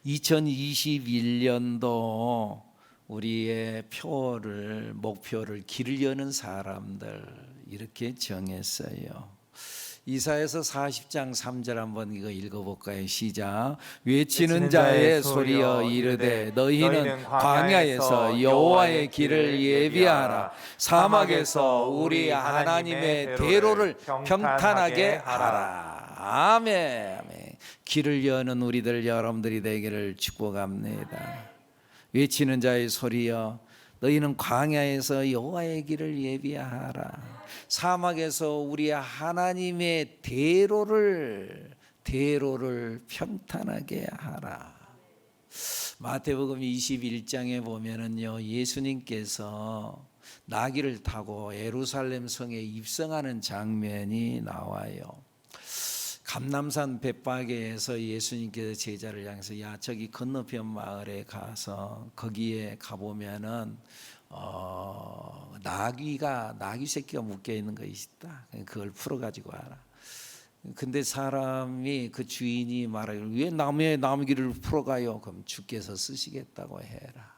2021년도 우리의 목표를 길을 여는 사람들 이렇게 정했어요. 이사야서 40장 3절 한번 이거 읽어볼까요? 시작. 외치는 자의 소리여 이르되 너희는 광야에서 여호와의 길을 예비하라. 사막에서 우리 하나님의 대로를 평탄하게 하라. 아멘. 아멘. 길을 여는 우리들 여러분들이 되기를 축복합니다. 외치는 자의 소리여 너희는 광야에서 여호와의 길을 예비하라. 사막에서 우리 하나님의 대로를 평탄하게 하라. 마태복음 21장에 보면은요, 예수님께서 나귀를 타고 예루살렘 성에 입성하는 장면이 나와요. 감람산 벳바게에서 예수님께서 제자를 향해서 야 저기 건너편 마을에 가서 거기에 가보면은 나귀 새끼가 묶여 있는 것이 있다. 그걸 풀어 가지고 와라. 근데 사람이 그 주인이 말하기를 왜 나무기를 풀어가요? 그럼 주께서 쓰시겠다고 해라.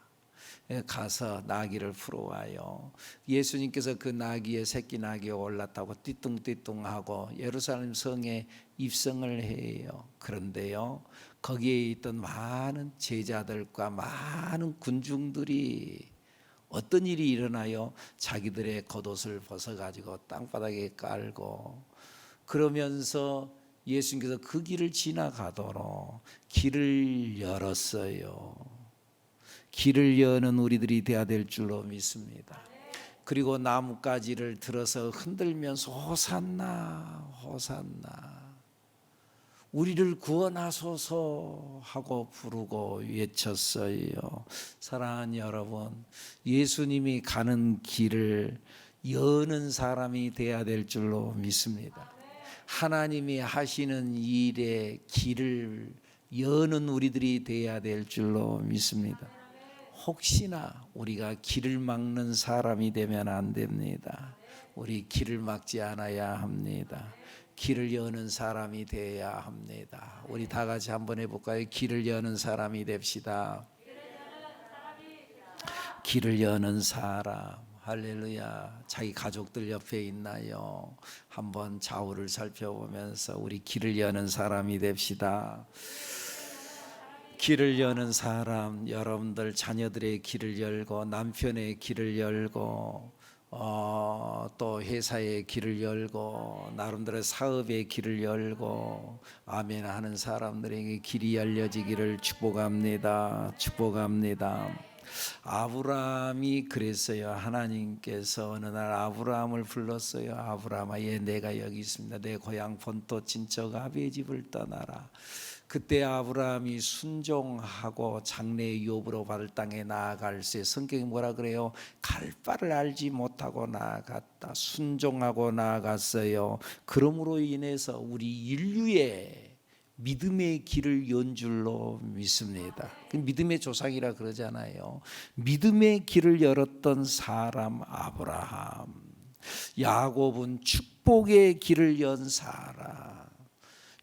가서 나귀를 풀어와요. 예수님께서 그 나귀의 새끼 나귀에 올라타고 띠뚱띠뚱하고 예루살렘 성에 입성을 해요. 그런데요, 거기에 있던 많은 제자들과 많은 군중들이 어떤 일이 일어나요? 자기들의 겉옷을 벗어가지고 땅바닥에 깔고 그러면서 예수님께서 그 길을 지나가도록 길을 열었어요. 길을 여는 우리들이 되어야 될 줄로 믿습니다. 그리고 나뭇가지를 들어서 흔들면서 호산나 호산나 우리를 구원하소서 하고 부르고 외쳤어요. 사랑하는 여러분, 예수님이 가는 길을 여는 사람이 되어야 될 줄로 믿습니다. 하나님이 하시는 일의 길을 여는 우리들이 되어야 될 줄로 믿습니다. 혹시나 우리가 길을 막는 사람이 되면 안 됩니다. 우리 길을 막지 않아야 합니다. 길을 여는 사람이 되어야 합니다. 우리 다 같이 한번 해볼까요? 길을 여는 사람이 됩시다. 길을 여는 사람. 할렐루야. 자기 가족들 옆에 있나요? 한번 좌우를 살펴보면서 우리 길을 여는 사람이 됩시다. 길을 여는 사람, 여러분들 자녀들의 길을 열고 남편의 길을 열고 또 회사의 길을 열고 나름대로 사업의 길을 열고 아멘 하는 사람들에게 길이 열려지기를 축복합니다. 축복합니다. 아브라함이 그랬어요. 하나님께서 어느 날 아브라함을 불렀어요. 아브라함아, 예, 내가 여기 있습니다. 내 고향 본토 친척 아비의 집을 떠나라. 그때 아브라함이 순종하고 장래의 유업으로 받을 땅에 나아갈 때 성경이 뭐라 그래요? 갈 바를 알지 못하고 나아갔다. 순종하고 나아갔어요. 그러므로 인해서 우리 인류의 믿음의 길을 연 줄로 믿습니다. 믿음의 조상이라 그러잖아요. 믿음의 길을 열었던 사람 아브라함. 야곱은 축복의 길을 연 사람.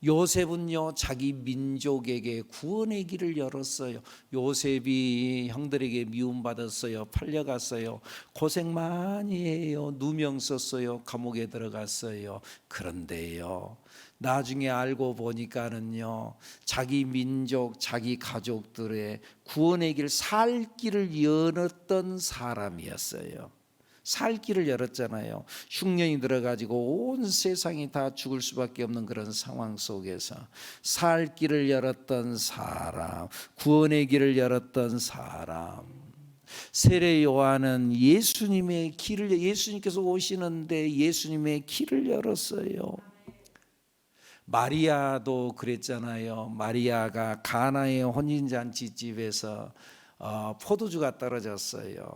요셉은요, 자기 민족에게 구원의 길을 열었어요. 요셉이 형들에게 미움받았어요. 팔려갔어요. 고생 많이 해요. 누명 썼어요. 감옥에 들어갔어요. 그런데요, 나중에 알고 보니까는요, 자기 민족, 자기 가족들의 구원의 길, 살 길을 열었던 사람이었어요. 살 길을 열었잖아요. 흉년이 들어가지고 온 세상이 다 죽을 수밖에 없는 그런 상황 속에서 살 길을 열었던 사람, 구원의 길을 열었던 사람. 세례 요한은 예수님께서 오시는데 예수님의 길을 열었어요. 마리아도 그랬잖아요. 마리아가 가나의 혼인잔치집에서 포도주가 떨어졌어요.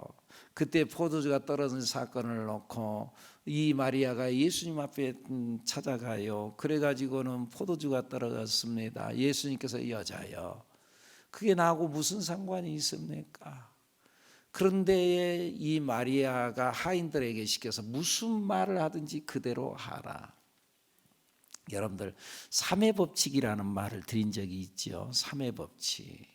그때 포도주가 떨어진 사건을 놓고 이 마리아가 예수님 앞에 찾아가요. 그래가지고는 포도주가 떨어졌습니다. 예수님께서 여자여, 그게 나하고 무슨 상관이 있습니까? 그런데 이 마리아가 하인들에게 시켜서 무슨 말을 하든지 그대로 하라. 여러분들 삼회 법칙이라는 말을 드린 적이 있죠. 삼회 법칙.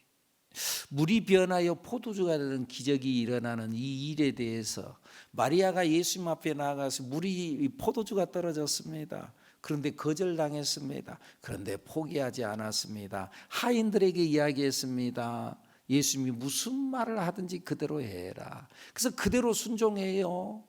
물이 변하여 포도주가 되는 기적이 일어나는 이 일에 대해서 마리아가 예수님 앞에 나가서 물이 포도주가 떨어졌습니다. 그런데 거절당했습니다. 그런데 포기하지 않았습니다. 하인들에게 이야기했습니다. 예수님이 무슨 말을 하든지 그대로 해라. 그래서 그대로 순종해요.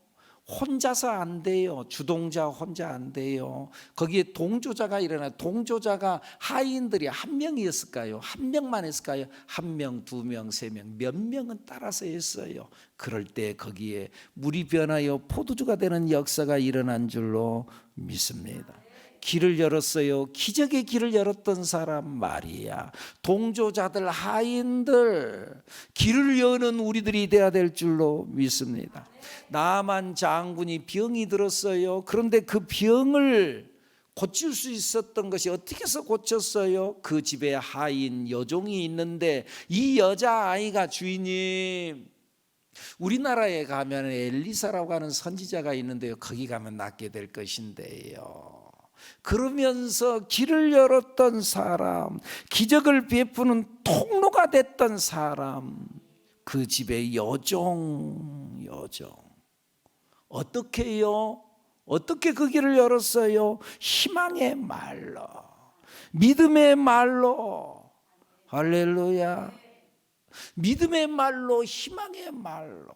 혼자서 안 돼요. 주동자 혼자 안 돼요. 거기에 동조자가 일어나요. 동조자가 하인들이 한 명이었을까요? 한 명만 했을까요? 한 명, 두 명, 세 명, 몇 명은 따라서 했어요. 그럴 때 거기에 물이 변하여 포도주가 되는 역사가 일어난 줄로 믿습니다. 길을 열었어요. 기적의 길을 열었던 사람 마리아, 동조자들, 하인들, 길을 여는 우리들이 되어야 될 줄로 믿습니다. 나만 장군이 병이 들었어요. 그런데 그 병을 고칠 수 있었던 것이 어떻게 해서 고쳤어요? 그 집에 하인 여종이 있는데 이 여자아이가 주인님, 우리나라에 가면 엘리사라고 하는 선지자가 있는데요, 거기 가면 낫게 될 것인데요. 그러면서 길을 열었던 사람, 기적을 베푸는 통로가 됐던 사람, 그 집의 여종. 어떻게 해요? 어떻게 그 길을 열었어요? 희망의 말로, 믿음의 말로. 할렐루야. 믿음의 말로, 희망의 말로.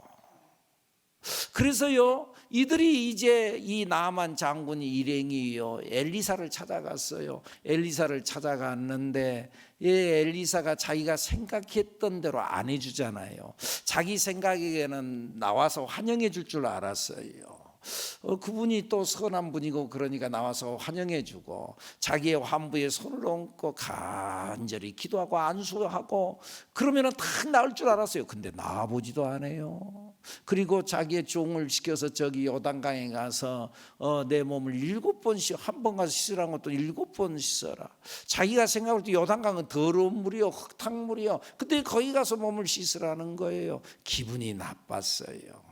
그래서요, 이들이 이제 이 나만 장군 일행이요, 엘리사를 찾아갔어요. 엘리사를 찾아갔는데 엘리사가 자기가 생각했던 대로 안 해주잖아요. 자기 생각에는 나와서 환영해 줄 줄 알았어요. 그분이 또 선한 분이고 그러니까 나와서 환영해 주고 자기의 환부에 손을 얹고 간절히 기도하고 안수하고 그러면 딱 나을 줄 알았어요. 근데 나아보지도 않아요. 그리고 자기의 종을 시켜서 저기 요단강에 가서 내 몸을 7번 한 번 가서 씻으라는 것도 7번 씻어라. 자기가 생각할 때 요단강은 더러운 물이요, 흙탕물이요. 근데 거기 가서 몸을 씻으라는 거예요. 기분이 나빴어요.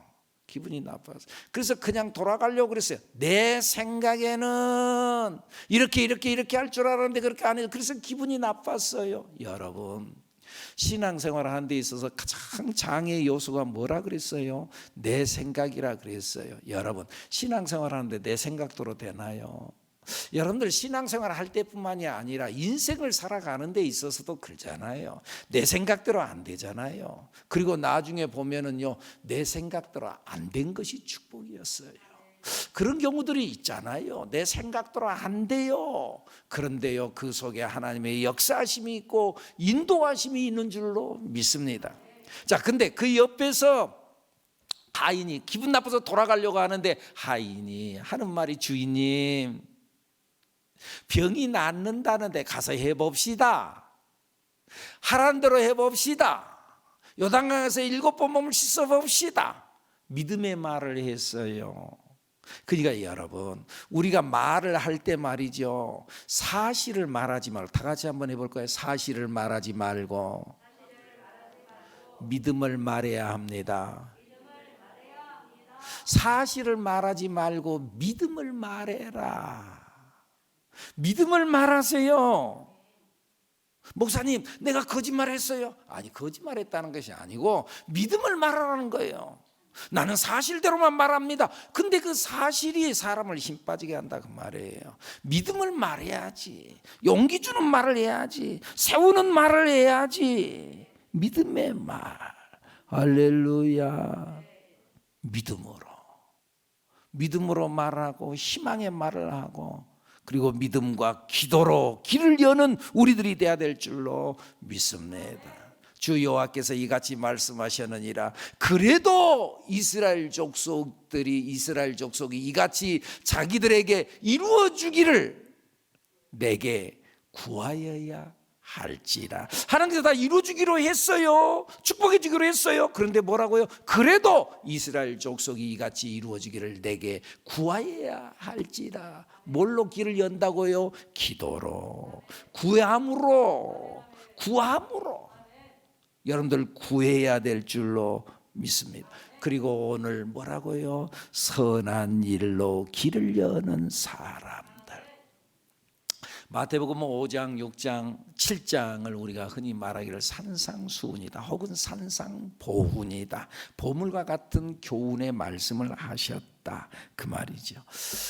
기분이 나빠서. 그래서 그냥 돌아가려고 그랬어요. 내 생각에는 이렇게 할 줄 알았는데 그렇게 안 해요. 그래서 기분이 나빴어요. 여러분, 신앙생활 하는 데 있어서 가장 장애의 요소가 뭐라 그랬어요? 내 생각이라 그랬어요. 여러분, 신앙생활 하는데 내 생각대로 되나요? 여러분들 신앙생활 할 때뿐만이 아니라 인생을 살아가는 데 있어서도 그러잖아요. 내 생각대로 안 되잖아요. 그리고 나중에 보면은요, 내 생각대로 안 된 것이 축복이었어요. 그런 경우들이 있잖아요. 내 생각대로 안 돼요. 그런데요, 그 속에 하나님의 역사하심이 있고 인도하심이 있는 줄로 믿습니다. 자, 근데 그 옆에서 하인이 기분 나빠서 돌아가려고 하는데 하인이 하는 말이, 주인님, 병이 낫는다는데 가서 해봅시다. 하라는 대로 해봅시다. 요단강에서 7번 몸을 씻어봅시다. 믿음의 말을 했어요. 그러니까 여러분, 우리가 말을 할 때 말이죠, 사실을 말하지 말고, 다 같이 한번 해볼까요? 사실을 말하지 말고 믿음을 말해야 합니다. 사실을 말하지 말고 믿음을 말해라. 믿음을 말하세요. 목사님, 내가 거짓말했어요. 아니, 거짓말했다는 것이 아니고 믿음을 말하라는 거예요. 나는 사실대로만 말합니다. 근데 그 사실이 사람을 힘 빠지게 한다 그 말이에요. 믿음을 말해야지. 용기 주는 말을 해야지. 세우는 말을 해야지. 믿음의 말. 할렐루야. 믿음으로 말하고 희망의 말을 하고, 그리고 믿음과 기도로 길을 여는 우리들이 되어야 될 줄로 믿습니다. 주 여호와께서 이같이 말씀하셨느니라. 그래도 이스라엘 족속이 이같이 자기들에게 이루어 주기를 내게 구하여야 할지라. 하나님께서 다 이루어주기로 했어요. 축복해 주기로 했어요. 그런데 뭐라고요? 그래도 이스라엘 족속이 이같이 이루어지기를 내게 구하여야 할지라. 뭘로 길을 연다고요? 기도로, 구함으로. 여러분들 구해야 될 줄로 믿습니다. 그리고 오늘 뭐라고요? 선한 일로 길을 여는 사람들. 마태복음 5장, 6장, 7장을 우리가 흔히 말하기를 산상수훈이다 혹은 산상보훈이다, 보물과 같은 교훈의 말씀을 하셨다, 그 말이죠.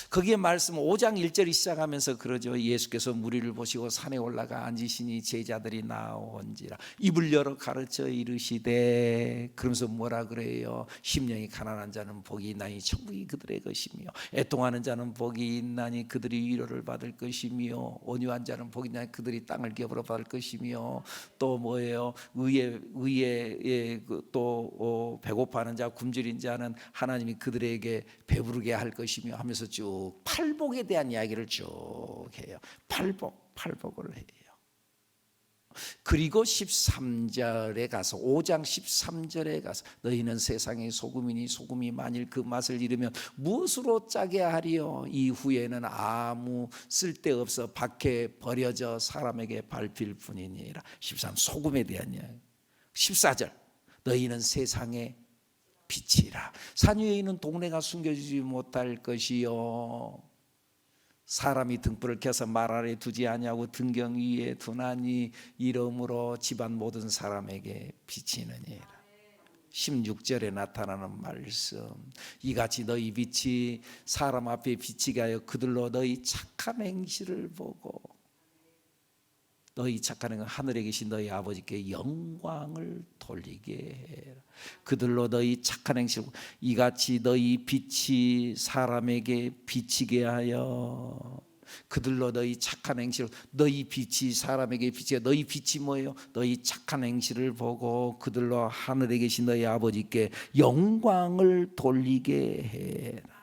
거기에 말씀 5장 1절이 시작하면서 그러죠. 예수께서 무리를 보시고 산에 올라가 앉으시니 제자들이 나온지라 입을 열어 가르쳐 이르시되, 그러면서 뭐라 그래요? 심령이 가난한 자는 복이 있나니 천국이 그들의 것이며, 애통하는 자는 복이 있나니 그들이 위로를 받을 것이며, 온유한 자는 복이 있나니 그들이 땅을 기업으로 받을 것이며, 또 뭐예요? 의에 또 배고파하는 자, 굶주린 자는 하나님이 그들에게 배부르게 할 것이며 하면서 쭉 팔복에 대한 이야기를 쭉 해요. 팔복을 해요. 그리고 13절에 가서 5장 13절에 가서 너희는 세상의 소금이니 소금이 만일 그 맛을 잃으면 무엇으로 짜게 하리요? 이후에는 아무 쓸데없어 밖에 버려져 사람에게 밟힐 뿐이니라. 13 소금에 대한 이야기. 14절 너희는 세상의 빛이라. 산 위에 있는 동네가 숨겨지지 못할 것이요, 사람이 등불을 켜서 말 아래 두지 아니하고 등경 위에 두나니 이러므로 집안 모든 사람에게 비치느니라. 16절에 나타나는 말씀, 이같이 너희 빛이 사람 앞에 비치게 하여 그들로 너희 착한 행실을 보고, 너희 착한 행실, 하늘에 계신 너희 아버지께 영광을 돌리게 해라. 그들로 너희 착한 행실, 이같이 너희 빛이 사람에게 비치게 하여, 그들로 너희 착한 행실, 너희 빛이 사람에게 비치게, 너희 빛이 뭐예요? 너희 착한 행실을 보고 그들로 하늘에 계신 너희 아버지께 영광을 돌리게 해라.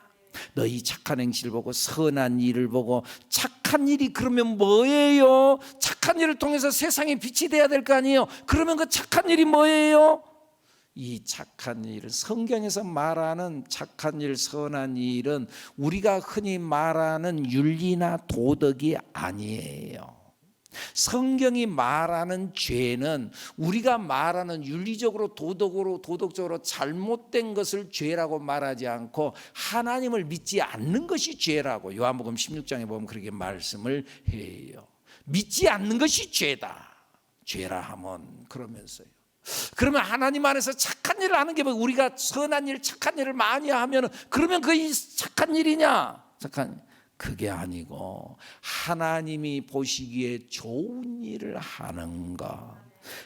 너희 착한 행실을 보고 선한 일을 보고, 착한 일이 그러면 뭐예요? 착한 일을 통해서 세상에 빛이 돼야 될 거 아니에요? 그러면 그 착한 일이 뭐예요? 이 착한 일은, 성경에서 말하는 착한 일, 선한 일은 우리가 흔히 말하는 윤리나 도덕이 아니에요. 성경이 말하는 죄는 우리가 말하는 윤리적으로 도덕적으로 잘못된 것을 죄라고 말하지 않고 하나님을 믿지 않는 것이 죄라고 요한복음 16장에 보면 그렇게 말씀을 해요. 믿지 않는 것이 죄다, 죄라 하면. 그러면서요, 그러면 하나님 안에서 착한 일을 하는 게 뭐, 우리가 선한 일, 착한 일을 많이 하면 그러면 그게 착한 일이냐? 그게 아니고 하나님이 보시기에 좋은 일을 하는 것,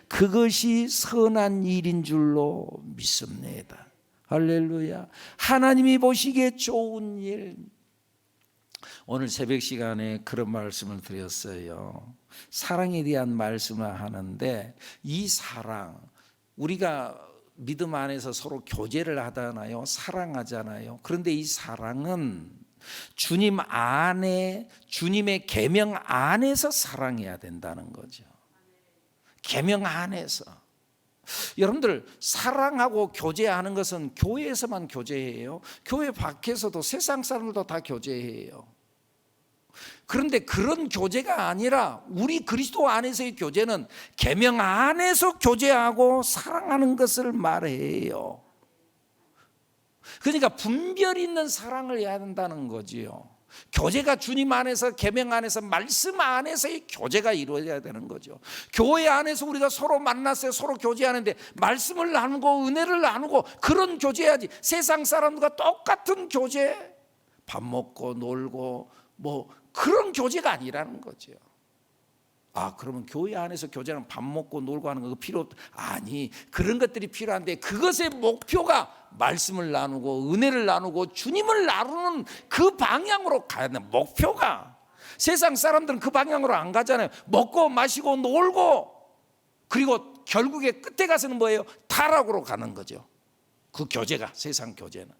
그것이 선한 일인 줄로 믿습니다. 할렐루야. 하나님이 보시기에 좋은 일. 오늘 새벽 시간에 그런 말씀을 드렸어요. 사랑에 대한 말씀을 하는데, 이 사랑, 우리가 믿음 안에서 서로 교제를 하잖아요. 사랑하잖아요. 그런데 이 사랑은 주님 안에, 주님의 계명 안에서 사랑해야 된다는 거죠. 계명 안에서. 여러분들, 사랑하고 교제하는 것은 교회에서만 교제해요? 교회 밖에서도 세상 사람들도 다 교제해요. 그런데 그런 교제가 아니라 우리 그리스도 안에서의 교제는 계명 안에서 교제하고 사랑하는 것을 말해요. 그러니까 분별 있는 사랑을 해야 한다는 거지요. 교제가 주님 안에서, 계명 안에서, 말씀 안에서의 교제가 이루어져야 되는 거죠. 교회 안에서 우리가 서로 만났어요. 서로 교제하는데 말씀을 나누고 은혜를 나누고 그런 교제해야지. 세상 사람들과 똑같은 교제, 밥 먹고 놀고 뭐 그런 교제가 아니라는 거죠. 아, 그러면 교회 안에서 교제는 밥 먹고 놀고 하는 거 필요 없다. 아니, 그런 것들이 필요한데 그것의 목표가 말씀을 나누고 은혜를 나누고 주님을 나누는 그 방향으로 가야 돼. 목표가. 세상 사람들은 그 방향으로 안 가잖아요. 먹고 마시고 놀고, 그리고 결국에 끝에 가서는 뭐예요? 타락으로 가는 거죠. 그 교제가, 세상 교제는.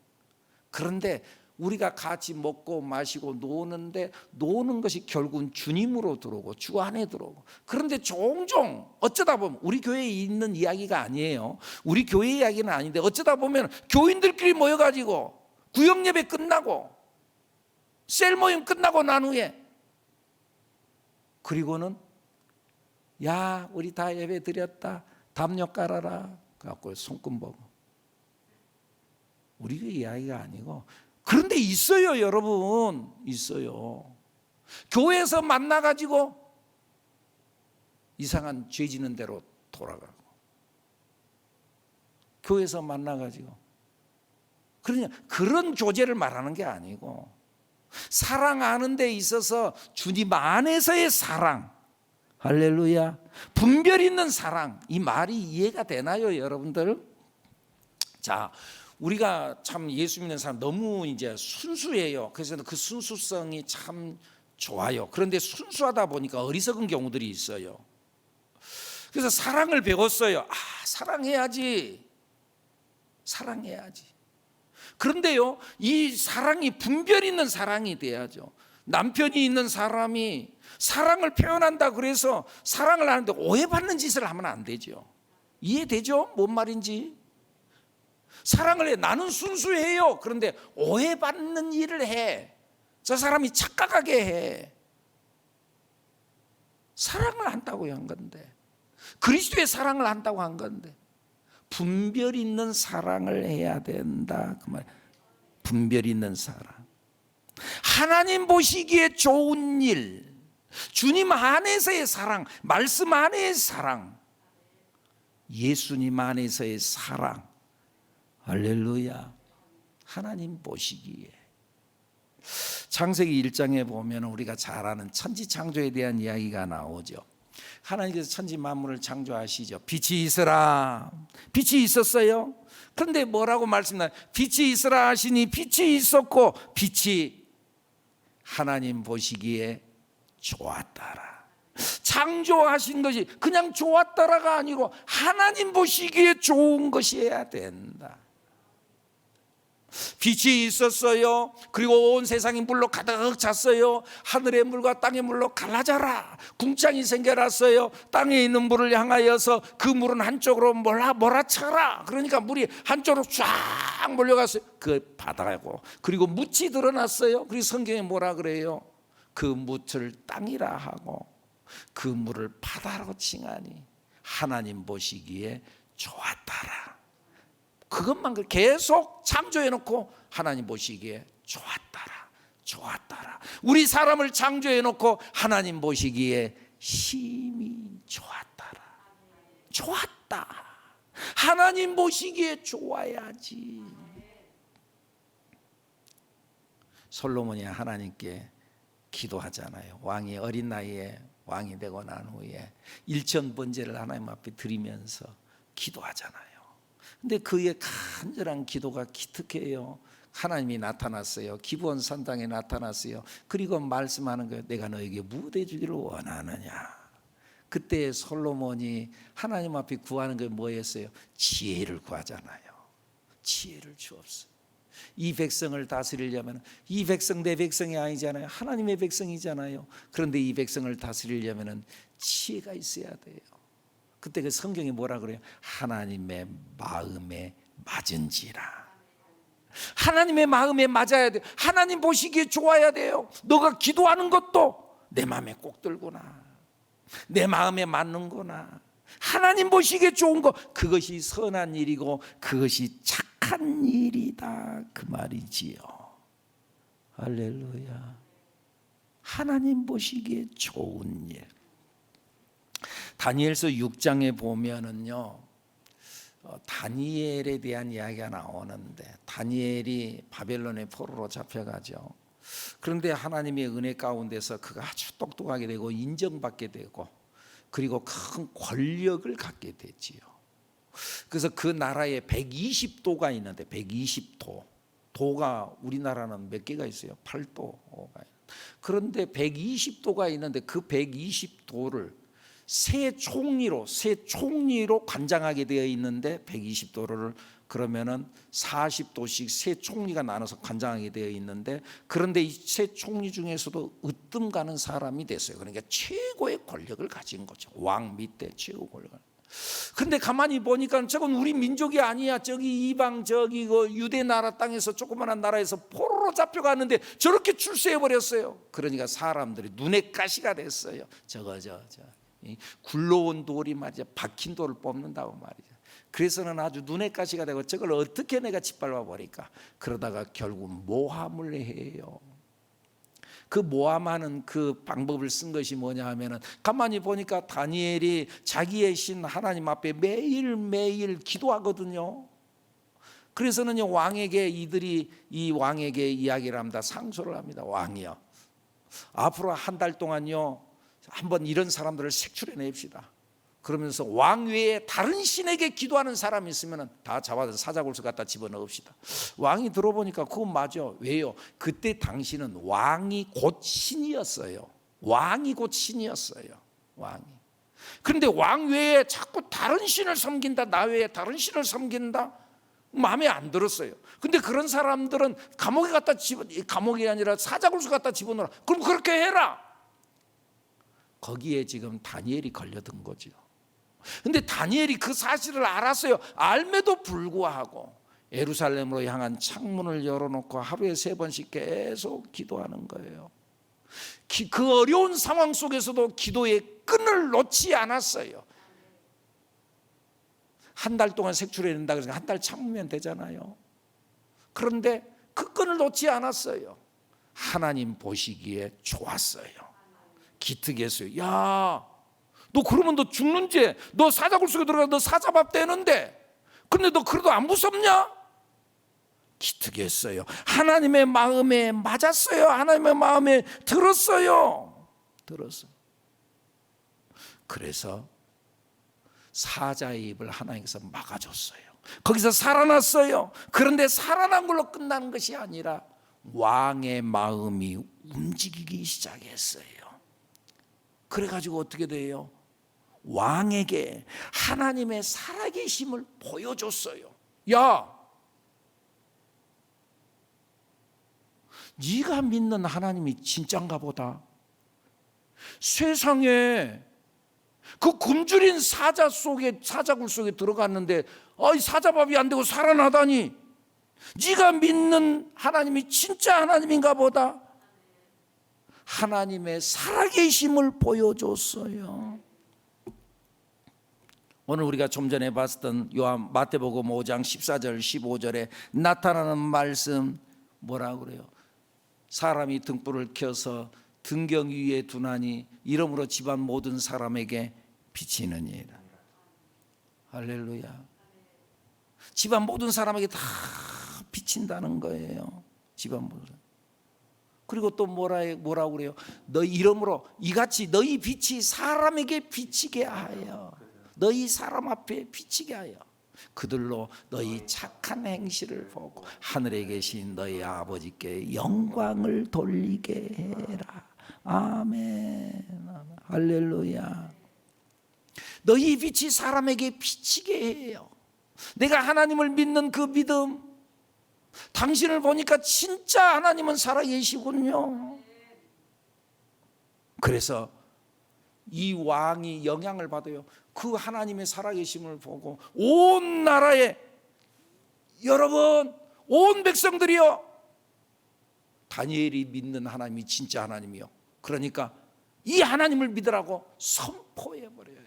그런데 우리가 같이 먹고 마시고 노는데, 노는 것이 결국은 주님으로 들어오고 주 안에 들어오고. 그런데 종종 어쩌다 보면, 우리 교회에 있는 이야기가 아니에요. 우리 교회 이야기는 아닌데 어쩌다 보면 교인들끼리 모여가지고 구역예배 끝나고 셀 모임 끝나고 난 후에, 그리고는 야, 우리 다 예배 드렸다, 담요 깔아라 갖고 손금 보고. 우리 교회 이야기가 아니고. 그런데 있어요, 여러분. 있어요. 교회에서 만나가지고 이상한 죄 짓는 대로 돌아가고, 교회에서 만나가지고, 그러냐, 그런 교제를 말하는 게 아니고, 사랑하는 데 있어서 주님 안에서의 사랑, 할렐루야, 분별 있는 사랑, 이 말이 이해가 되나요, 여러분들? 자, 우리가 참 예수 믿는 사람 너무 이제 순수해요. 그래서 그 순수성이 참 좋아요. 그런데 순수하다 보니까 어리석은 경우들이 있어요. 그래서 사랑을 배웠어요. 사랑해야지. 사랑해야지. 그런데요, 이 사랑이 분별 있는 사랑이 돼야죠. 남편이 있는 사람이 사랑을 표현한다 그래서 사랑을 하는데 오해받는 짓을 하면 안 되죠. 이해되죠? 뭔 말인지? 사랑을 해. 나는 순수해요. 그런데 오해받는 일을 해. 저 사람이 착각하게 해. 사랑을 한다고 한 건데, 그리스도의 사랑을 한다고 한 건데, 분별 있는 사랑을 해야 된다 그 말. 분별 있는 사랑, 하나님 보시기에 좋은 일, 주님 안에서의 사랑, 말씀 안에의 사랑, 예수님 안에서의 사랑, 할렐루야. 하나님 보시기에. 창세기 1장에 보면 우리가 잘 아는 천지창조에 대한 이야기가 나오죠. 하나님께서 천지 만물을 창조하시죠. 빛이 있으라. 빛이 있었어요. 그런데 뭐라고 말씀나요? 빛이 있으라 하시니 빛이 있었고, 빛이 하나님 보시기에 좋았더라. 창조하신 것이 그냥 좋았더라가 아니고 하나님 보시기에 좋은 것이어야 된다. 빛이 있었어요. 그리고 온 세상이 물로 가득 찼어요. 하늘의 물과 땅의 물로 갈라져라. 궁창이 생겨났어요. 땅에 있는 물을 향하여서 그 물은 한쪽으로 몰아쳐라. 그러니까 물이 한쪽으로 쫙 몰려갔어요. 그 바다고. 그리고 묻이 드러났어요. 그리고 성경에 뭐라 그래요? 그 묻을 땅이라 하고 그 물을 바다라고 칭하니 하나님 보시기에 좋았더라. 그것만 계속 창조해놓고 하나님 보시기에 좋았더라. 좋았더라. 우리 사람을 창조해놓고 하나님 보시기에 심히 좋았더라. 좋았다. 하나님 보시기에 좋아야지. 솔로몬이 하나님께 기도하잖아요. 왕이 어린 나이에 왕이 되고 난 후에 일천 번제를 하나님 앞에 드리면서 기도하잖아요. 근데 그의 간절한 기도가 기특해요. 하나님이 나타났어요. 기브온 산당에 나타났어요. 그리고 말씀하는 거예요. 내가 너에게 무엇 해주기를 원하느냐. 그때 솔로몬이 하나님 앞에 구하는 게 뭐였어요? 지혜를 구하잖아요. 지혜를 주옵소서. 이 백성을 다스리려면, 이 백성 내 백성이 아니잖아요. 하나님의 백성이잖아요. 그런데 이 백성을 다스리려면 지혜가 있어야 돼요. 그때 그 성경이 뭐라 그래요? 하나님의 마음에 맞은지라. 하나님의 마음에 맞아야 돼요. 하나님 보시기에 좋아야 돼요. 너가 기도하는 것도 내 마음에 꼭 들구나, 내 마음에 맞는구나. 하나님 보시기에 좋은 거, 그것이 선한 일이고 그것이 착한 일이다 그 말이지요. 할렐루야. 하나님 보시기에 좋은 일. 다니엘서 6장에 보면은요, 다니엘에 대한 이야기가 나오는데, 다니엘이 바벨론의 포로로 잡혀가죠. 그런데 하나님의 은혜 가운데서 그가 아주 똑똑하게 되고 인정받게 되고, 그리고 큰 권력을 갖게 되지요. 그래서 그 나라에 120도가 있는데, 120도, 도가 우리나라는 몇 개가 있어요? 8도가. 그런데 120도가 있는데 그 120도를 세 총리로 관장하게 되어 있는데, 120도를 그러면은 40도씩 세 총리가 나눠서 관장하게 되어 있는데, 그런데 이 세 총리 중에서도 으뜸 가는 사람이 됐어요. 그러니까 최고의 권력을 가진 거죠. 왕 밑에 최고 권력을. 근데 가만히 보니까 저건 우리 민족이 아니야. 저기 이방, 저기 그 유대 나라 땅에서 조그마한 나라에서 포로로 잡혀갔는데 저렇게 출세해 버렸어요. 그러니까 사람들이 눈에 가시가 됐어요. 저거 굴러온 돌이 말이죠, 박힌 돌을 뽑는다고 말이죠. 그래서는 아주 눈에 가시가 되고 저걸 어떻게 내가 짓밟아 버릴까. 그러다가 결국 모함을 해요. 그 모함하는 그 방법을 쓴 것이 뭐냐 하면은, 가만히 보니까 다니엘이 자기의 신 하나님 앞에 매일매일 기도하거든요. 그래서는 왕에게 이들이 이 왕에게 이야기를 합니다. 상소를 합니다. 왕이요, 앞으로 한 달 동안요 한번 이런 사람들을 색출해 냅시다. 그러면서 왕 외에 다른 신에게 기도하는 사람이 있으면 다 잡아서 사자굴소 갖다 집어넣읍시다. 왕이 들어보니까 그건 맞아. 왜요? 그때 당시는 왕이 곧 신이었어요. 왕이 곧 신이었어요. 왕이. 그런데 왕 외에 자꾸 다른 신을 섬긴다, 나 외에 다른 신을 섬긴다, 마음에 안 들었어요. 근데 그런 사람들은 감옥에 갖다 감옥이 아니라 사자굴소 갖다 집어넣어라. 그럼 그렇게 해라. 거기에 지금 다니엘이 걸려든 거죠. 근데 다니엘이 그 사실을 알았어요. 알매도 불구하고 예루살렘으로 향한 창문을 열어놓고 하루에 3번씩 계속 기도하는 거예요. 그 어려운 상황 속에서도 기도의 끈을 놓지 않았어요. 한 달 동안 색출해야 된다 그래서 한 달 참으면 되잖아요. 그런데 그 끈을 놓지 않았어요. 하나님 보시기에 좋았어요. 기특했어요. 야, 너 그러면 너 죽는 죄, 너 사자굴 속에 들어가 너 사자밥 되는데, 근데 너 그래도 안 무섭냐? 기특했어요. 하나님의 마음에 맞았어요. 하나님의 마음에 들었어요. 그래서 사자의 입을 하나님께서 막아줬어요. 거기서 살아났어요. 그런데 살아난 걸로 끝나는 것이 아니라 왕의 마음이 움직이기 시작했어요. 그래가지고 어떻게 돼요? 왕에게 하나님의 살아계심을 보여줬어요. 야, 네가 믿는 하나님이 진짠가 보다. 세상에 그 굶주린 사자굴 속에 들어갔는데 사자밥이 안 되고 살아나다니, 네가 믿는 하나님이 진짜 하나님인가 보다. 하나님의 살아계심을 보여줬어요. 오늘 우리가 좀 전에 봤던 마태복음 5장 14절 15절에 나타나는 말씀 뭐라고 그래요? 사람이 등불을 켜서 등경 위에 두나니 이러므로 집안 모든 사람에게 비치느니라. 할렐루야. 집안 모든 사람에게 다 비친다는 거예요. 집안 모든 사람. 그리고 또 뭐라고 그래요? 너희 이름으로 이같이 너희 빛이 사람에게 비치게 하여, 너희 사람 앞에 비치게 하여 그들로 너희 착한 행실을 보고 하늘에 계신 너희 아버지께 영광을 돌리게 해라. 아멘. 할렐루야. 너희 빛이 사람에게 비치게 해요. 내가 하나님을 믿는 그 믿음, 당신을 보니까 진짜 하나님은 살아계시군요. 그래서 이 왕이 영향을 받아요. 그 하나님의 살아계심을 보고 온 나라에, 여러분 온 백성들이요, 다니엘이 믿는 하나님이 진짜 하나님이요, 그러니까 이 하나님을 믿으라고 선포해버려요.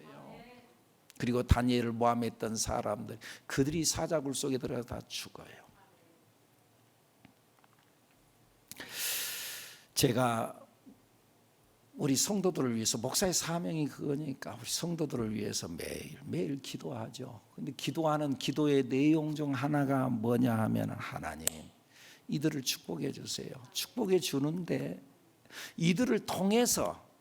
그리고 다니엘을 모함했던 사람들, 그들이 사자굴 속에 들어가 다 죽어요. 제가 우리 성도들을 위해서, 목사의 사명이 그거니까 우리 성도들을 위해서 매일 기도하죠. 근데 기도하는 기도의 내용 중 하나가 뭐냐 하면, 하나님 이들을 축복해 주세요. 축복해 주는데 이들을 통해서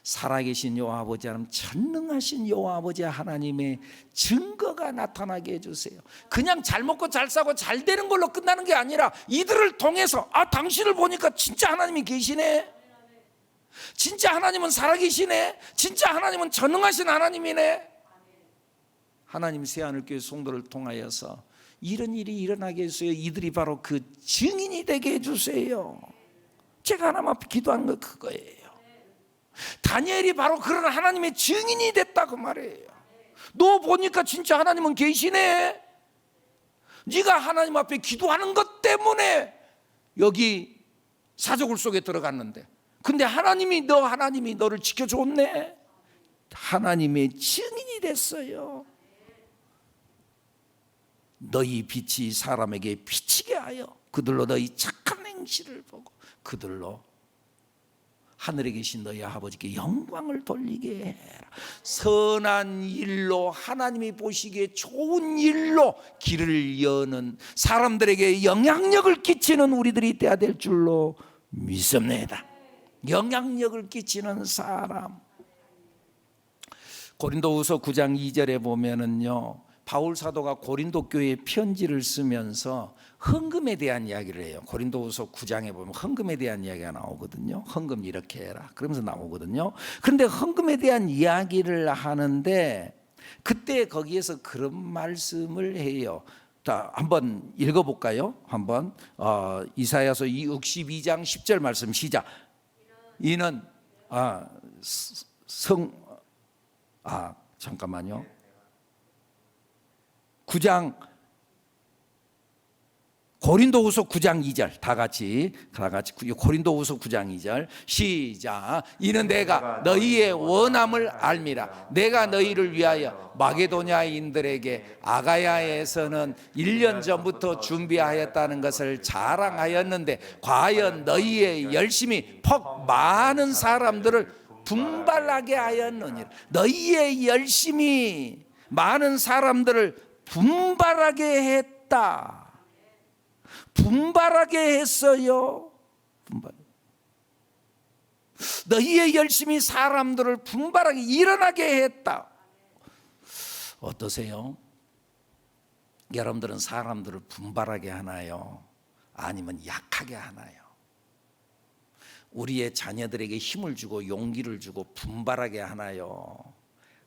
살아계신 여호와 아버지 하나님, 전능하신 여호와 아버지 하나님의 증거가 나타나게 해주세요. 그냥 잘 먹고 잘 사고 잘 되는 걸로 끝나는 게 아니라 이들을 통해서, 당신을 보니까 진짜 하나님이 계시네, 진짜 하나님은 살아계시네, 진짜 하나님은 전능하신 하나님이네. 하나님 새하늘교회 성도를 통하여서 이런 일이 일어나게 해주세요. 이들이 바로 그 증인이 되게 해주세요. 제가 하나님 앞에 기도하는 거 그거예요. 다니엘이 바로 그런 하나님의 증인이 됐다 그 말이에요. 너 보니까 진짜 하나님은 계시네. 네가 하나님 앞에 기도하는 것 때문에 여기 사자굴 속에 들어갔는데, 근데 하나님이 너를 지켜줬네. 하나님의 증인이 됐어요. 너희 빛이 사람에게 비치게 하여 그들로 너희 착한 행실을 보고 그들로 하늘에 계신 너희 아버지께 영광을 돌리게 해라. 선한 일로, 하나님이 보시기에 좋은 일로 길을 여는, 사람들에게 영향력을 끼치는 우리들이 돼야 될 줄로 믿습니다. 영향력을 끼치는 사람. 고린도후서 9장 2절에 보면은요, 바울 사도가 고린도 교회에 편지를 쓰면서 헌금에 대한 이야기를 해요. 고린도후서 9장에 보면 헌금에 대한 이야기가 나오거든요. 헌금 이렇게 해라 그러면서 나오거든요. 그런데 헌금에 대한 이야기를 하는데 그때 거기에서 그런 말씀을 해요. 자, 한번 읽어볼까요? 한번 이사야서 62장 10절 말씀 시작. 이는 잠깐만요. 9장 고린도후서 9장 2절 다 같이 고린도후서 9장 2절 시작. 이는 내가 너희의 원함을 알미라. 내가 너희를 위하여 마게도냐인들에게 아가야에서는 1년 전부터 준비하였다는 것을 자랑하였는데 과연 너희의 열심이 퍽 많은 사람들을 분발하게 하였느니라. 너희의 열심이 많은 사람들을 분발하게 했다. 분발하게 했어요. 너희의 열심이 사람들을 분발하게 일어나게 했다. 어떠세요? 여러분들은 사람들을 분발하게 하나요? 아니면 약하게 하나요? 우리의 자녀들에게 힘을 주고 용기를 주고 분발하게 하나요?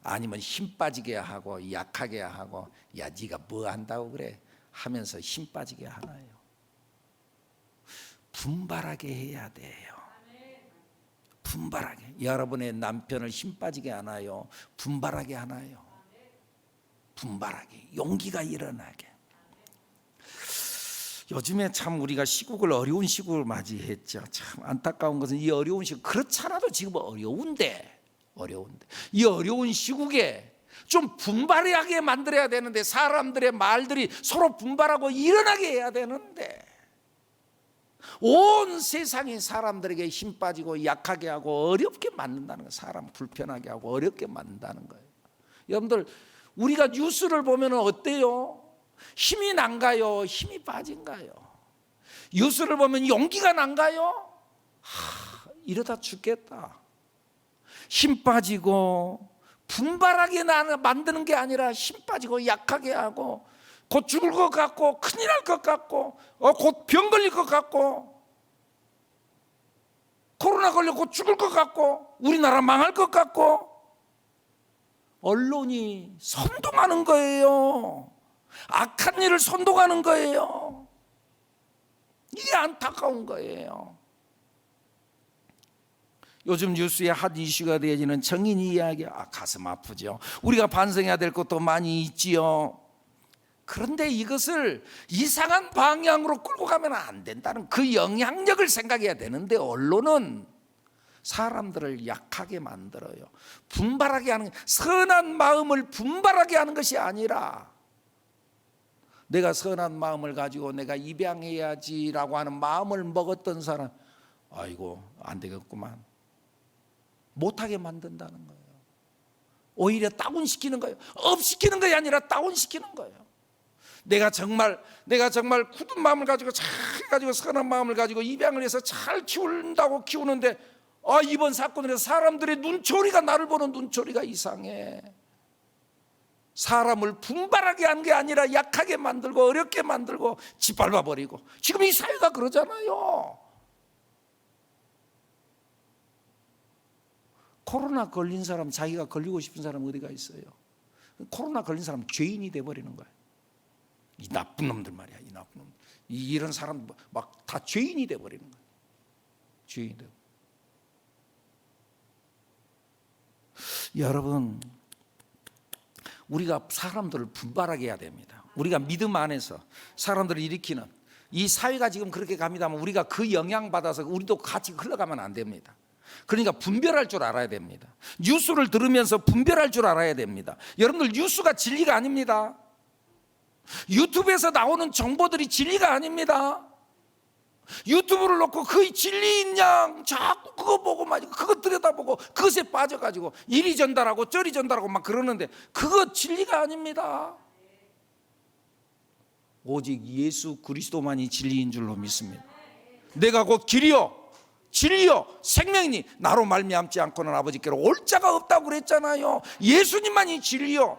아니면 힘 빠지게 하고 약하게 하고 야 네가 뭐 한다고 그래 하면서 힘 빠지게 하나요? 분발하게 해야 돼요. 분발하게. 여러분의 남편을 힘 빠지게 하나요? 분발하게 하나요? 분발하게. 용기가 일어나게. 요즘에 참 우리가 시국을 어려운 시국을 맞이했죠. 참 안타까운 것은 이 어려운 시국, 그렇잖아도 지금 어려운데 이 어려운 시국에 좀 분발하게 만들어야 되는데, 사람들의 말들이 서로 분발하고 일어나게 해야 되는데 온 세상이 사람들에게 힘 빠지고 약하게 하고 어렵게 만든다는 거예요. 사람 불편하게 하고 어렵게 만든다는 거예요. 여러분들, 우리가 뉴스를 보면 어때요? 힘이 난가요? 힘이 빠진가요? 뉴스를 보면 용기가 난가요? 이러다 죽겠다. 힘 빠지고 분발하게 만드는 게 아니라 힘 빠지고 약하게 하고 곧 죽을 것 같고 큰일 날 것 같고 곧 병 걸릴 것 같고 코로나 걸려 곧 죽을 것 같고 우리나라 망할 것 같고 언론이 선동하는 거예요. 악한 일을 선동하는 거예요. 이게 안타까운 거예요. 요즘 뉴스의 핫 이슈가 되어지는 정인 이야기, 가슴 아프죠. 우리가 반성해야 될 것도 많이 있지요. 그런데 이것을 이상한 방향으로 끌고 가면 안 된다는 그 영향력을 생각해야 되는데, 언론은 사람들을 약하게 만들어요. 분발하게 하는, 선한 마음을 분발하게 하는 것이 아니라 내가 선한 마음을 가지고 내가 입양해야지라고 하는 마음을 먹었던 사람, 아이고 안 되겠구만, 못하게 만든다는 거예요. 오히려 다운시키는 거예요. 업시키는 것이 아니라 다운시키는 거예요. 내가 정말 굳은 마음을 가지고 잘 가지고 선한 마음을 가지고 입양을 해서 잘 키운다고 키우는데 이번 사건으로 사람들의 눈초리가, 나를 보는 눈초리가 이상해. 사람을 분발하게 한 게 아니라 약하게 만들고 어렵게 만들고 짓밟아 버리고, 지금 이 사회가 그러잖아요. 코로나 걸린 사람, 자기가 걸리고 싶은 사람 어디가 있어요? 코로나 걸린 사람 죄인이 돼버리는 거예요. 이 나쁜 놈들 말이야. 이 나쁜 놈들, 이런 사람 막 다 죄인이 돼버리는 거예요. 죄인이 돼. 여러분, 우리가 사람들을 분발하게 해야 됩니다. 우리가 믿음 안에서 사람들을 일으키는 이 사회가 지금 그렇게 갑니다만 우리가 그 영향 받아서 우리도 같이 흘러가면 안 됩니다. 그러니까 분별할 줄 알아야 됩니다. 뉴스를 들으면서 분별할 줄 알아야 됩니다. 여러분들, 뉴스가 진리가 아닙니다. 유튜브에서 나오는 정보들이 진리가 아닙니다. 유튜브를 놓고 그 진리인 양 자꾸 그거 보고 막 그거 들여다보고 그것에 빠져가지고 이리 전달하고 저리 전달하고 막 그러는데 그거 진리가 아닙니다. 오직 예수 그리스도만이 진리인 줄로 믿습니다. 내가 곧 길이요 진리요 생명이니 나로 말미암지 않고는 아버지께로 올 자가 없다고 그랬잖아요. 예수님만이 진리요.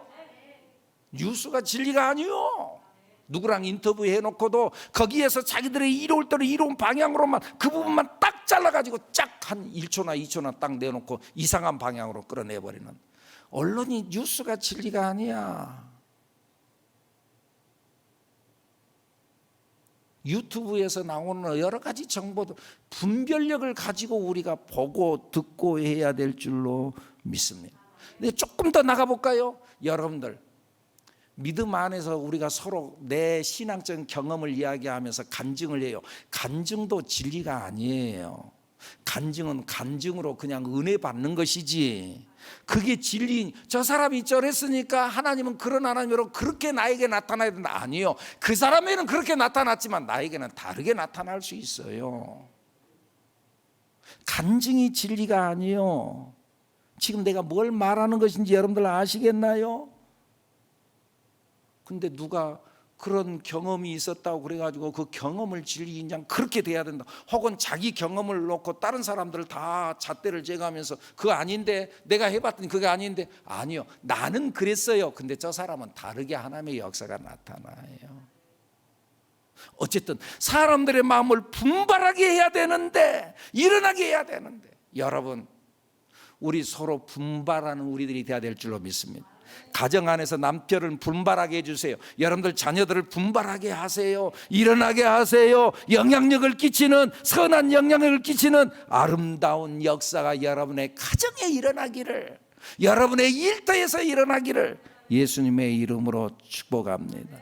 뉴스가 진리가 아니요. 누구랑 인터뷰 해놓고도 거기에서 자기들의 이로울 대로 이로운 방향으로만 그 부분만 딱 잘라가지고 쫙 한 1초나 2초나 딱 내놓고 이상한 방향으로 끌어내버리는 언론이 뉴스가 진리가 아니야. 유튜브에서 나오는 여러 가지 정보도 분별력을 가지고 우리가 보고 듣고 해야 될 줄로 믿습니다. 근데 조금 더 나가볼까요? 여러분들 믿음 안에서 우리가 서로 내 신앙적 경험을 이야기하면서 간증을 해요. 간증도 진리가 아니에요. 간증은 간증으로 그냥 은혜 받는 것이지 그게 진리. 저 사람이 저랬으니까 하나님은 그런 하나님으로 그렇게 나에게 나타나야 된다. 아니요. 그 사람에는 그렇게 나타났지만 나에게는 다르게 나타날 수 있어요. 간증이 진리가 아니요. 지금 내가 뭘 말하는 것인지 여러분들 아시겠나요? 근데 누가 그런 경험이 있었다고 그래가지고 그 경험을 진리인 양 그렇게 돼야 된다. 혹은 자기 경험을 놓고 다른 사람들을 다 잣대를 재가면서 그거 아닌데 내가 해봤더니 그게 아닌데 아니요. 나는 그랬어요. 근데 저 사람은 다르게 하나님의 역사가 나타나요. 어쨌든 사람들의 마음을 분발하게 해야 되는데 일어나게 해야 되는데 여러분 우리 서로 분발하는 우리들이 돼야 될 줄로 믿습니다. 가정 안에서 남편을 분발하게 해주세요. 여러분들 자녀들을 분발하게 하세요. 일어나게 하세요. 영향력을 끼치는 선한 영향력을 끼치는 아름다운 역사가 여러분의 가정에 일어나기를 여러분의 일터에서 일어나기를 예수님의 이름으로 축복합니다.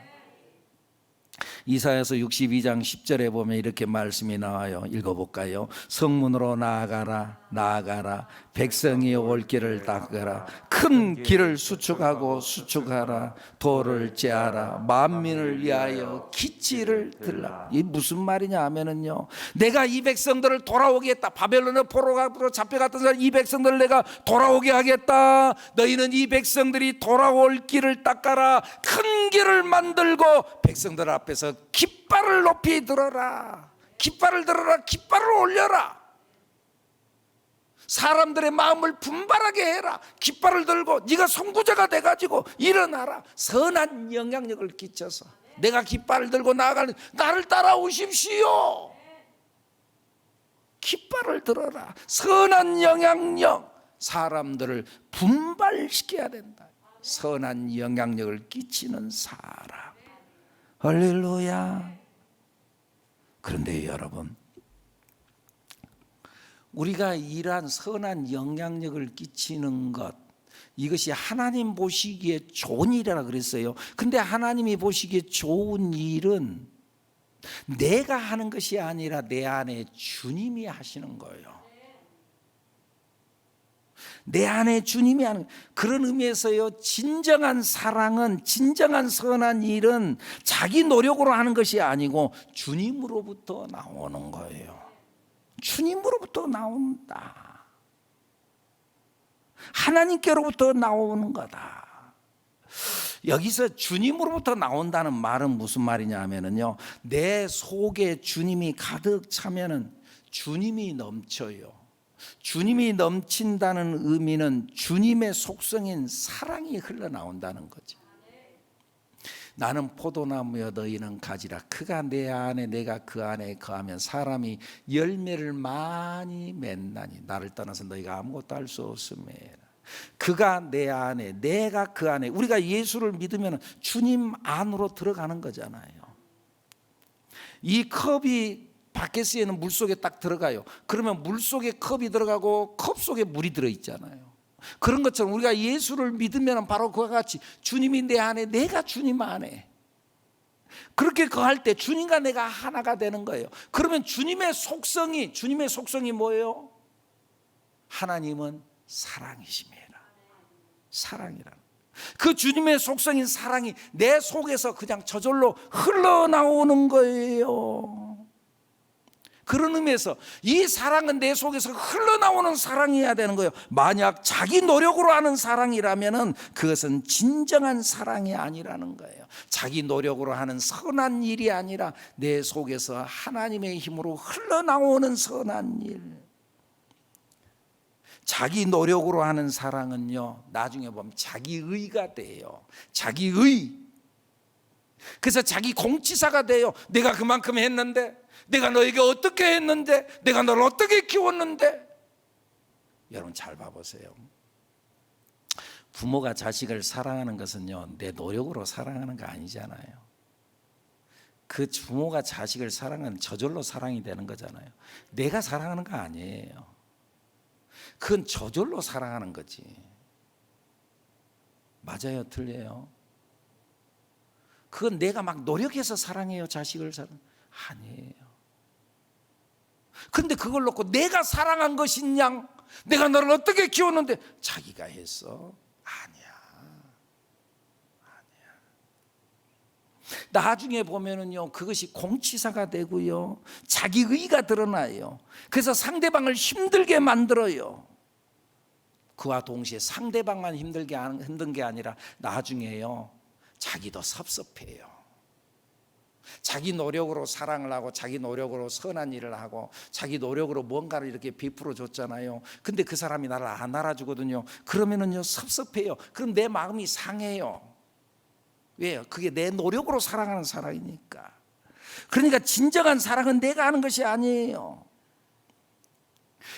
이사야서 62장 10절에 보면 이렇게 말씀이 나와요. 읽어볼까요? 성문으로 나아가라 나아가라 백성이 올 길을 닦으라 큰 길을 수축하라 돌을 제하라 만민을 위하여 기치를 들라. 이게 무슨 말이냐 하면은요 내가 이 백성들을 돌아오게 했다. 바벨론의 포로로 잡혀갔던 이 백성들을 내가 돌아오게 하겠다. 너희는 이 백성들이 돌아올 길을 닦아라. 큰 길을 만들고 백성들 앞에서 깃발을 높이 들어라. 깃발을 들어라. 깃발을 올려라. 사람들의 마음을 분발하게 해라. 깃발을 들고 네가 선구자가 돼가지고 일어나라. 선한 영향력을 끼쳐서 내가 깃발을 들고 나아가는 나를 따라오십시오. 깃발을 들어라. 선한 영향력 사람들을 분발시켜야 된다. 선한 영향력을 끼치는 사람. 할렐루야. 그런데 여러분 우리가 이러한 선한 영향력을 끼치는 것 이것이 하나님 보시기에 좋은 일이라 그랬어요. 근데 하나님이 보시기에 좋은 일은 내가 하는 것이 아니라 내 안에 주님이 하시는 거예요. 내 안에 주님이 하는 그런 의미에서요 진정한 사랑은 진정한 선한 일은 자기 노력으로 하는 것이 아니고 주님으로부터 나오는 거예요. 주님으로부터 나온다. 하나님께로부터 나오는 거다. 여기서 주님으로부터 나온다는 말은 무슨 말이냐 하면은요 내 속에 주님이 가득 차면은 주님이 넘쳐요. 주님이 넘친다는 의미는 주님의 속성인 사랑이 흘러나온다는 거죠. 나는 포도나무여 너희는 가지라. 그가 내 안에 내가 그 안에 거하면 사람이 열매를 많이 맺나니 나를 떠나서 너희가 아무것도 할 수 없음이라. 그가 내 안에 내가 그 안에. 우리가 예수를 믿으면 주님 안으로 들어가는 거잖아요. 이 컵이 바켓스에는 물속에 딱 들어가요. 그러면 물속에 컵이 들어가고 컵 속에 물이 들어있잖아요. 그런 것처럼 우리가 예수를 믿으면 바로 그와 같이 주님이 내 안에 내가 주님 안에 그렇게 거할 때 주님과 내가 하나가 되는 거예요. 그러면 주님의 속성이 뭐예요? 하나님은 사랑이십니다. 사랑이라. 그 주님의 속성인 사랑이 내 속에서 그냥 저절로 흘러나오는 거예요. 그런 의미에서 이 사랑은 내 속에서 흘러나오는 사랑이어야 되는 거예요. 만약 자기 노력으로 하는 사랑이라면 그것은 진정한 사랑이 아니라는 거예요. 자기 노력으로 하는 선한 일이 아니라 내 속에서 하나님의 힘으로 흘러나오는 선한 일. 자기 노력으로 하는 사랑은요, 나중에 보면 자기의가 돼요. 자기의. 그래서 자기 공치사가 돼요. 내가 그만큼 했는데, 내가 너에게 어떻게 했는데, 내가 너를 어떻게 키웠는데. 여러분 잘 봐보세요. 부모가 자식을 사랑하는 것은요, 내 노력으로 사랑하는 거 아니잖아요. 그 부모가 자식을 사랑하는 저절로 사랑이 되는 거잖아요. 내가 사랑하는 거 아니에요. 그건 저절로 사랑하는 거지. 맞아요, 틀려요? 그건 내가 막 노력해서 사랑해요, 자식을 아니에요. 근데 그걸 놓고 내가 사랑한 것이냐, 내가 너를 어떻게 키웠는데 자기가 했어? 아니야. 나중에 보면은요, 그것이 공치사가 되고요, 자기의가 드러나요. 그래서 상대방을 힘들게 만들어요. 그와 동시에 상대방만 힘든 게 아니라 나중에요, 자기도 섭섭해요. 자기 노력으로 사랑을 하고 자기 노력으로 선한 일을 하고 자기 노력으로 뭔가를 이렇게 베풀어 줬잖아요. 근데 그 사람이 나를 안 알아주거든요. 그러면은요, 섭섭해요. 그럼 내 마음이 상해요. 왜요? 그게 내 노력으로 사랑하는 사랑이니까. 그러니까 진정한 사랑은 내가 하는 것이 아니에요.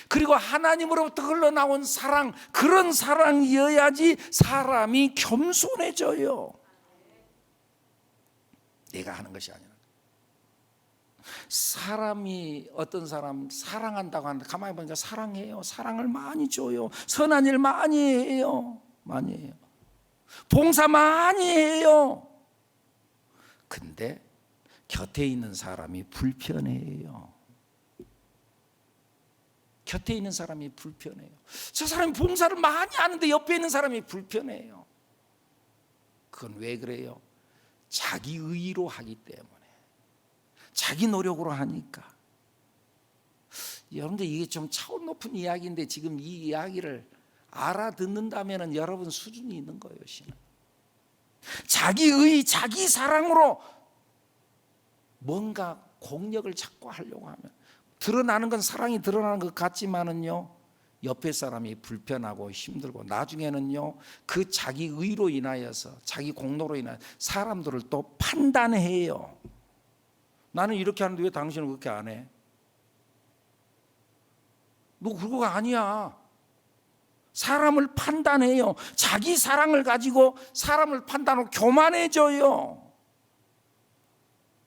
그리고 하나님으로부터 흘러나온 사랑, 그런 사랑이어야지 사람이 겸손해져요. 내가 하는 것이 아니라. 사람이 어떤 사람 사랑한다고 하는데 가만히 보니까 사랑해요. 사랑을 많이 줘요. 선한 일 많이 해요. 많이 해요. 봉사 많이 해요. 근데 곁에 있는 사람이 불편해요. 곁에 있는 사람이 불편해요. 저 사람이 봉사를 많이 하는데 옆에 있는 사람이 불편해요. 그건 왜 그래요? 자기 의로 하기 때문에, 자기 노력으로 하니까. 여러분들 이게 좀 차원 높은 이야기인데 지금 이 이야기를 알아듣는다면 여러분 수준이 있는 거예요. 신은 자기 의, 자기 사랑으로 뭔가 공력을 찾고 하려고 하면 드러나는 건 사랑이 드러나는 것 같지만은요, 옆에 사람이 불편하고 힘들고 나중에는요, 그 자기 의로 인하여서, 자기 공로로 인하여 사람들을 또 판단해요. 나는 이렇게 하는데 왜 당신은 그렇게 안 해? 너 그거가 아니야. 사람을 판단해요. 자기 사랑을 가지고 사람을 판단하고 교만해져요.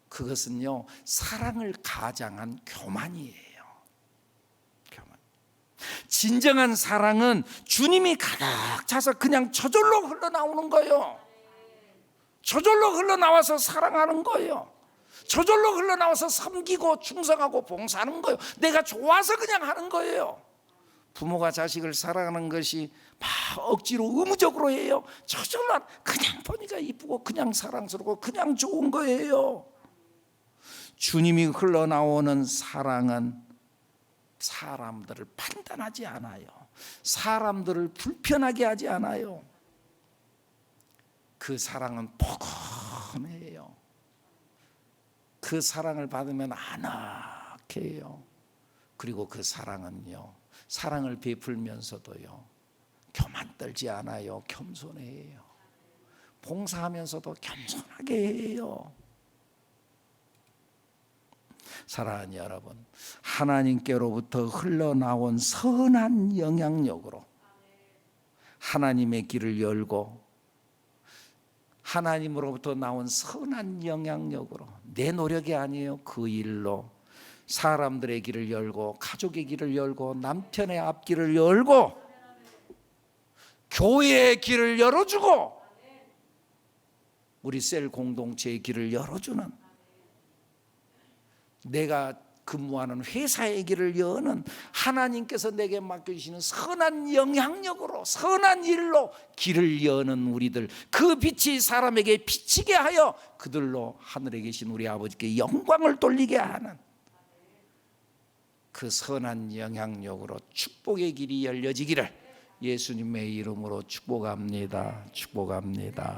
그것은요, 사랑을 가장한 교만이에요. 교만. 진정한 사랑은 주님이 가득 차서 그냥 저절로 흘러나오는 거예요. 저절로 흘러나와서 사랑하는 거예요. 저절로 흘러나와서 섬기고 충성하고 봉사하는 거예요. 내가 좋아서 그냥 하는 거예요. 부모가 자식을 사랑하는 것이 막 억지로 의무적으로 해요. 저절로 그냥 보니까 이쁘고 그냥 사랑스럽고 그냥 좋은 거예요. 주님이 흘러나오는 사랑은 사람들을 판단하지 않아요. 사람들을 불편하게 하지 않아요. 그 사랑은 포근해요. 그 사랑을 받으면 아늑해요. 그리고 그 사랑은요, 사랑을 베풀면서도요, 교만 떨지 않아요. 겸손해요. 봉사하면서도 겸손하게 해요. 사랑하는 여러분, 하나님께로부터 흘러나온 선한 영향력으로 하나님의 길을 열고, 하나님으로부터 나온 선한 영향력으로, 내 노력이 아니에요, 그 일로 사람들의 길을 열고, 가족의 길을 열고, 남편의 앞길을 열고, 교회의 길을 열어주고, 우리 셀 공동체의 길을 열어주는, 내가 근무하는 회사의 길을 여는, 하나님께서 내게 맡겨주시는 선한 영향력으로, 선한 일로 길을 여는 우리들, 그 빛이 사람에게 비치게 하여 그들로 하늘에 계신 우리 아버지께 영광을 돌리게 하는, 그 선한 영향력으로 축복의 길이 열려지기를 예수님의 이름으로 축복합니다. 축복합니다.